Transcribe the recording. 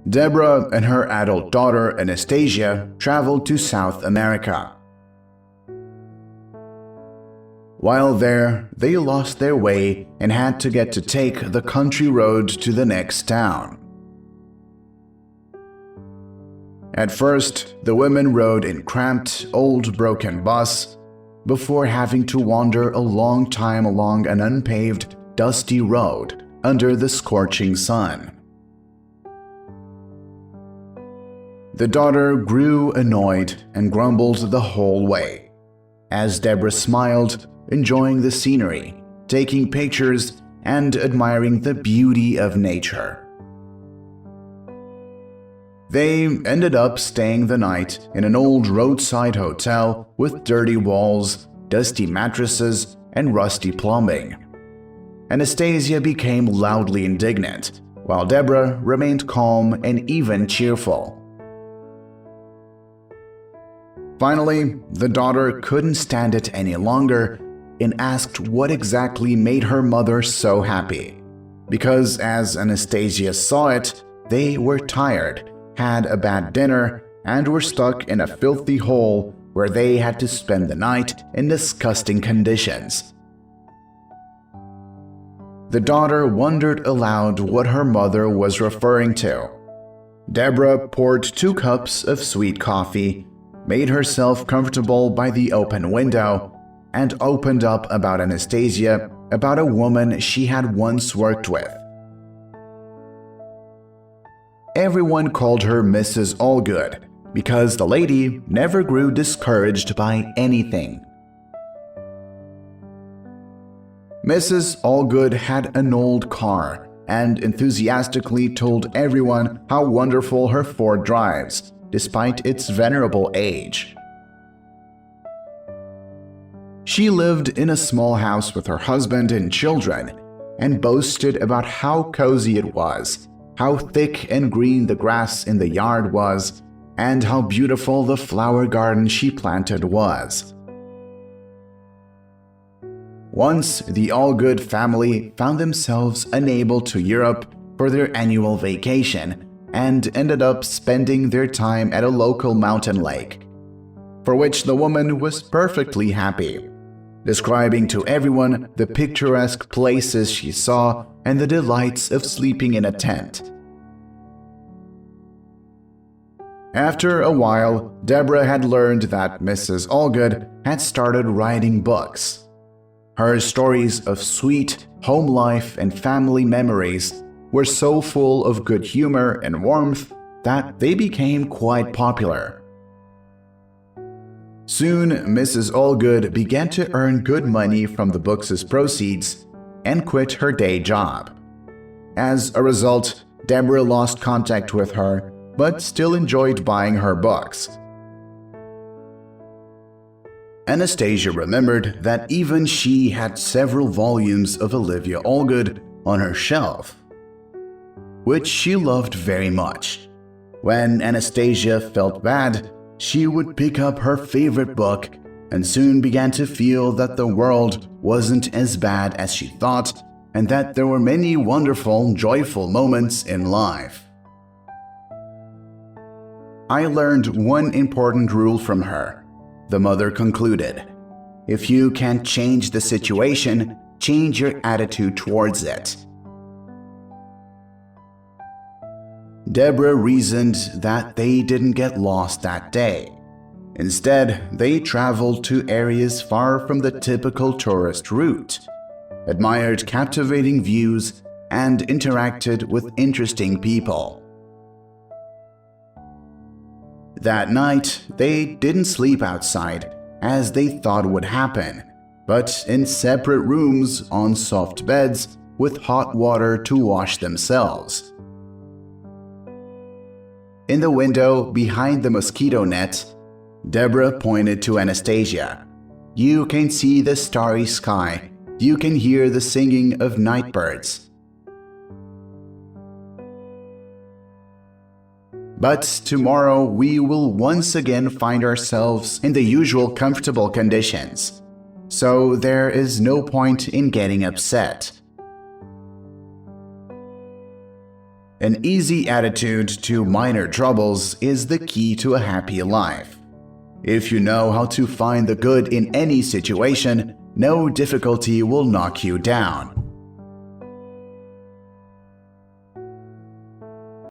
Deborah and her adult daughter Anastasia traveled to South America. While there, they lost their way and had to get to take the country road to the next town. At first, the women rode in cramped, old broken bus before having to wander a long time along an unpaved, dusty road under the scorching sun. The daughter grew annoyed and grumbled the whole way, as Deborah smiled, enjoying the scenery, taking pictures, and admiring the beauty of nature. They ended up staying the night in an old roadside hotel with dirty walls, dusty mattresses, and rusty plumbing. Anastasia became loudly indignant, while Deborah remained calm and even cheerful. Finally, the daughter couldn't stand it any longer and asked what exactly made her mother so happy. Because as Anastasia saw it, they were tired, had a bad dinner, and were stuck in a filthy hole where they had to spend the night in disgusting conditions. The daughter wondered aloud what her mother was referring to. Deborah poured 2 cups of sweet coffee, made herself comfortable by the open window, and opened up about Anastasia, about a woman she had once worked with. Everyone called her Mrs. Allgood because the lady never grew discouraged by anything. Mrs. Allgood had an old car and enthusiastically told everyone how wonderful her Ford drives, despite its venerable age. She lived in a small house with her husband and children and boasted about how cozy it was, how thick and green the grass in the yard was, and how beautiful the flower garden she planted was. Once, the Allgood family found themselves unable to Europe for their annual vacation and ended up spending their time at a local mountain lake, for which the woman was perfectly happy, describing to everyone the picturesque places she saw and the delights of sleeping in a tent. After a while, Deborah had learned that Mrs. Allgood had started writing books. Her stories of sweet home life and family memories were so full of good humor and warmth that they became quite popular. Soon, Mrs. Allgood began to earn good money from the books' proceeds and quit her day job. As a result, Deborah lost contact with her, but still enjoyed buying her books. Anastasia remembered that even she had several volumes of Olivia Allgood on her shelf, which she loved very much. When Anastasia felt bad, she would pick up her favorite book and soon began to feel that the world wasn't as bad as she thought and that there were many wonderful, joyful moments in life. I learned one important rule from her, the mother concluded. If you can't change the situation, change your attitude towards it. Deborah reasoned that they didn't get lost that day. Instead, they traveled to areas far from the typical tourist route, admired captivating views, and interacted with interesting people. That night, they didn't sleep outside, as they thought would happen, but in separate rooms on soft beds with hot water to wash themselves. In the window behind the mosquito net, Deborah pointed to Anastasia. You can see the starry sky. You can hear the singing of night birds. But tomorrow we will once again find ourselves in the usual comfortable conditions, so there is no point in getting upset. An easy attitude to minor troubles is the key to a happy life. If you know how to find the good in any situation, no difficulty will knock you down.